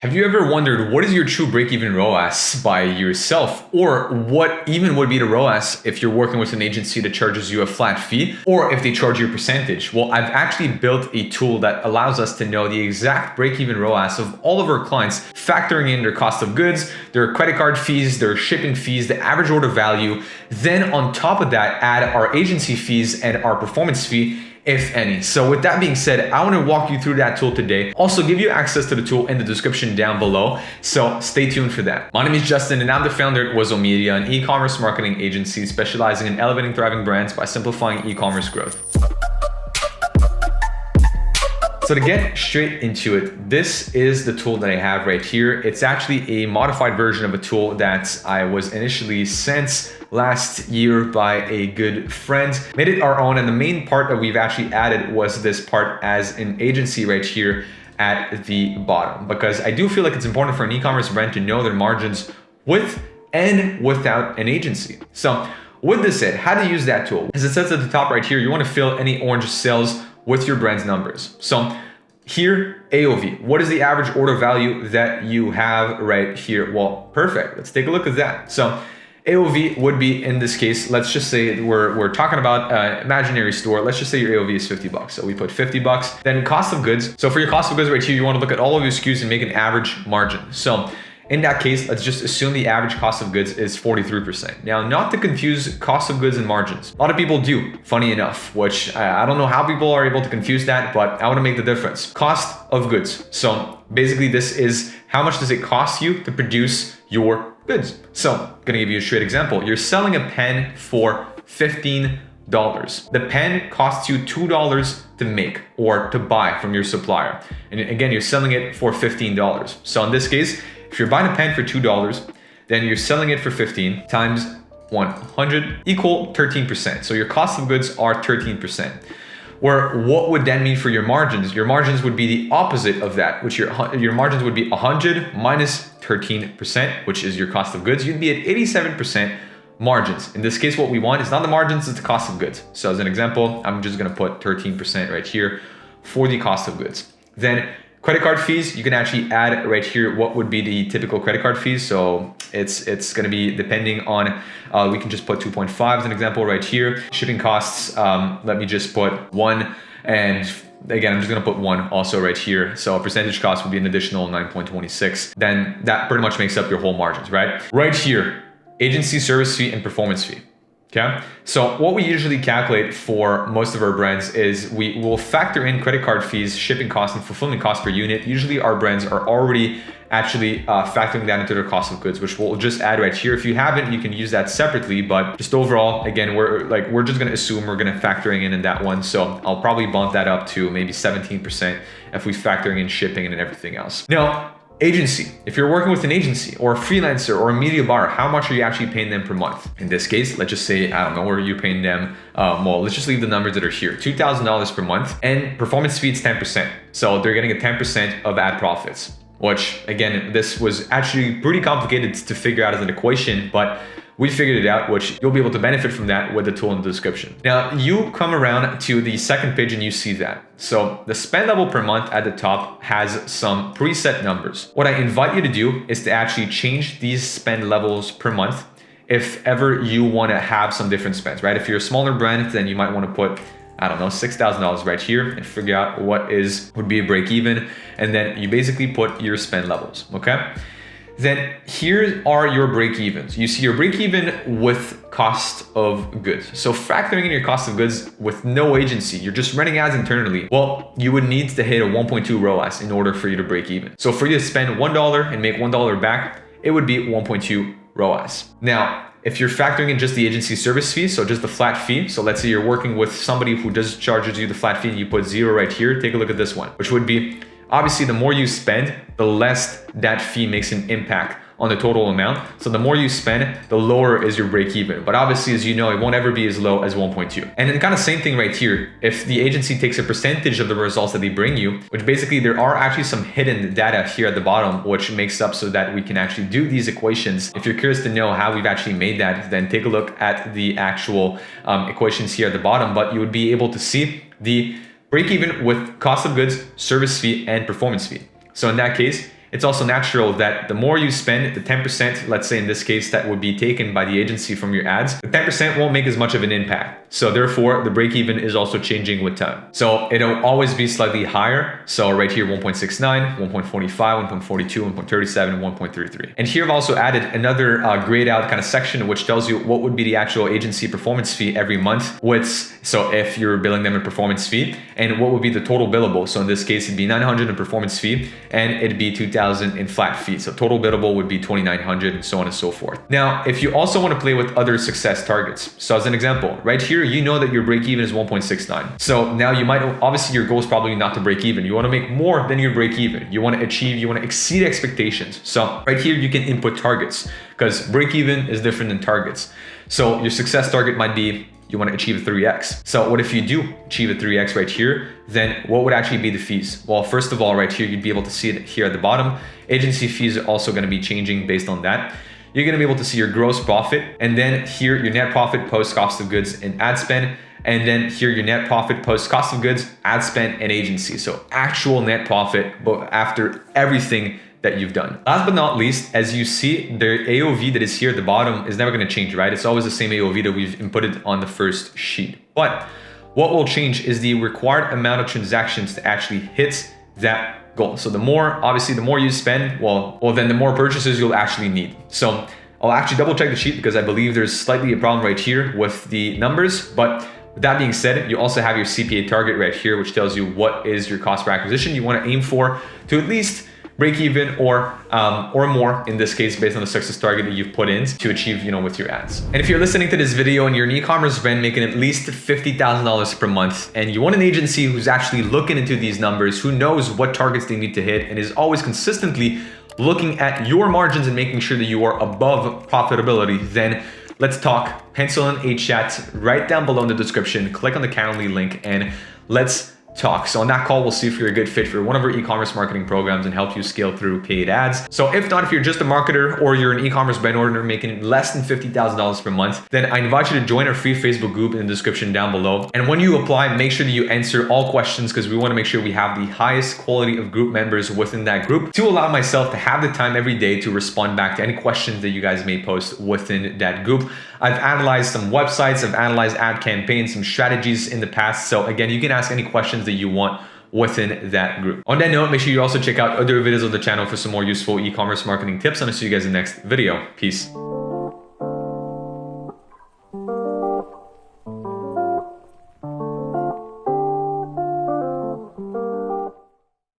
Have you ever wondered what is your true break-even ROAS by yourself, or what even would be the ROAS if you're working with an agency that charges you a flat fee, or if they charge you a percentage? Well, I've actually built a tool that allows us to know the exact break-even ROAS of all of our clients, factoring in their cost of goods, their credit card fees, their shipping fees, the average order value. Then on top of that, add our agency fees and our performance fee, if any. So with that being said, I want to walk you through that tool today. Also give you access to the tool in the description down below. So stay tuned for that. My name is Justin and I'm the founder at Wizo Media, an e-commerce marketing agency specializing in elevating thriving brands by simplifying e-commerce growth. So to get straight into it, this is the tool that I have right here. It's actually a modified version of a tool that I was initially sent last year by a good friend. Made it our own, and the main part that we've actually added was this part as an agency right here at the bottom, because I do feel like it's important for an e-commerce brand to know their margins with and without an agency. So with this said, how to use that tool? As it says at the top right here, you want to fill any orange cells with your brand's numbers. So here, AOV, what is the average order value that you have right here? Well, perfect. Let's take a look at that. So AOV would be, in this case, let's just say we're talking about imaginary store. Let's just say your AOV is 50 bucks. So we put 50 bucks. Then cost of goods. So for your cost of goods right here, you want to look at all of your SKUs and make an average margin. So in that case, let's just assume the average cost of goods is 43%. Now, not to confuse cost of goods and margins. A lot of people do, funny enough, which I don't know how people are able to confuse that, but I want to make the difference. Cost of goods. So basically this is how much does it cost you to produce your goods. So I'm gonna give you a straight example. You're selling a pen for $15. The pen costs you $2 to make or to buy from your supplier. And again, you're selling it for $15. So in this case, if you're buying a pen for $2, then you're selling it for 15 times 100 equal 13%. So your cost of goods are 13%. Where what would that mean for your margins? Your margins would be the opposite of that, which your margins would be 100 minus 13%, which is your cost of goods. You'd be at 87% margins. In this case, what we want is not the margins, it's the cost of goods. So as an example, I'm just gonna put 13% right here for the cost of goods. Then credit card fees, you can actually add right here what would be the typical credit card fees. So it's going to be depending on, we can just put 2.5 as an example right here. Shipping costs, let me just put 1, and again, I'm just going to put 1 also right here. So percentage cost would be an additional 9.26. Then that pretty much makes up your whole margins, right? Right here, agency service fee and performance fee. Okay, so what we usually calculate for most of our brands is we will factor in credit card fees, shipping costs, and fulfillment costs per unit. Usually our brands are already actually factoring that into their cost of goods, which we'll just add right here. If you haven't, you can use that separately, but just overall, again, we're just gonna assume we're gonna factoring in that one. So I'll probably bump that up to maybe 17% if we factoring in shipping and everything else. Now, agency. If you're working with an agency or a freelancer or a media buyer, how much are you actually paying them per month? In this case, let's just say, I don't know, where are you paying them? Well, let's just leave the numbers that are here. $2,000 per month, and performance fee is 10%. So they're getting a 10% of ad profits, which again, this was actually pretty complicated to figure out as an equation, but we figured it out, which you'll be able to benefit from that with the tool in the description. Now, you come around to the second page and you see that. So the spend level per month at the top has some preset numbers. What I invite you to do is to actually change these spend levels per month if ever you want to have some different spends, right? If you're a smaller brand, then you might want to put, I don't know, $6,000 right here and figure out what would be a break even. And then you basically put your spend levels, okay? Then here are your break evens. You see your break even with cost of goods. So factoring in your cost of goods with no agency, you're just running ads internally. Well, you would need to hit a 1.2 ROAS in order for you to break even. So for you to spend $1 and make $1 back, it would be 1.2 ROAS. Now, if you're factoring in just the agency service fee, so just the flat fee, so let's say you're working with somebody who just charges you the flat fee and you put 0 right here, take a look at this one, which would be, obviously, the more you spend, the less that fee makes an impact on the total amount. So the more you spend, the lower is your break even. But obviously, as you know, it won't ever be as low as 1.2. And then kind of same thing right here. If the agency takes a percentage of the results that they bring you, which basically there are actually some hidden data here at the bottom, which makes up so that we can actually do these equations. If you're curious to know how we've actually made that, then take a look at the actual equations here at the bottom. But you would be able to see the break even with cost of goods, service fee, and performance fee. So in that case, it's also natural that the more you spend, the 10%, let's say in this case, that would be taken by the agency from your ads, the 10% won't make as much of an impact. So therefore, the break even is also changing with time. So it'll always be slightly higher. So right here, 1.69, 1.45, 1.42, 1.37, and 1.33. And here I've also added another grayed out kind of section, which tells you what would be the actual agency performance fee every month. So if you're billing them a performance fee, and what would be the total billable. So in this case, it'd be 900 in performance fee, and it'd be 2,000 in flat fee. So total billable would be 2,900, and so on and so forth. Now, if you also want to play with other success targets, so as an example, right here, you know that your break even is 1.69. So now you might, obviously your goal is probably not to break even. You want to make more than your break even. You want to achieve, you want to exceed expectations. So right here, you can input targets, because break even is different than targets. So your success target might be, you want to achieve a 3x. So what if you do achieve a 3x right here, then what would actually be the fees? Well, first of all, right here, you'd be able to see it here at the bottom. Agency fees are also going to be changing based on that. You're going to be able to see your gross profit, and then here your net profit post cost of goods and ad spend, and then here your net profit post cost of goods, ad spend, and agency. So actual net profit, but after everything that you've done. Last but not least, as you see, the AOV that is here at the bottom is never going to change, right? It's always the same AOV that we've inputted on the first sheet. But what will change is the required amount of transactions to actually hit that goal. So the more, obviously, the more you spend, well, then the more purchases you'll actually need. So I'll actually double check the sheet, because I believe there's slightly a problem right here with the numbers. But with that being said, you also have your CPA target right here, which tells you what is your cost per acquisition you want to aim for to at least break even or more, in this case, based on the success target that you've put in to achieve, with your ads. And if you're listening to this video and you're an e-commerce brand making at least $50,000 per month, and you want an agency who's actually looking into these numbers, who knows what targets they need to hit, and is always consistently looking at your margins and making sure that you are above profitability, then let's talk. Pencil in a chat right down below in the description. Click on the Calendly link and let's talk. So on that call, we'll see if you're a good fit for one of our e-commerce marketing programs and help you scale through paid ads. So if not, if you're just a marketer or you're an e-commerce brand owner making less than $50,000 per month, then I invite you to join our free Facebook group in the description down below. And when you apply, make sure that you answer all questions, because we want to make sure we have the highest quality of group members within that group to allow myself to have the time every day to respond back to any questions that you guys may post within that group. I've analyzed some websites, I've analyzed ad campaigns, some strategies in the past. So again, you can ask any questions that you want within that group. On that note, make sure you also check out other videos on the channel for some more useful e-commerce marketing tips, and I'll see you guys in the next video. Peace.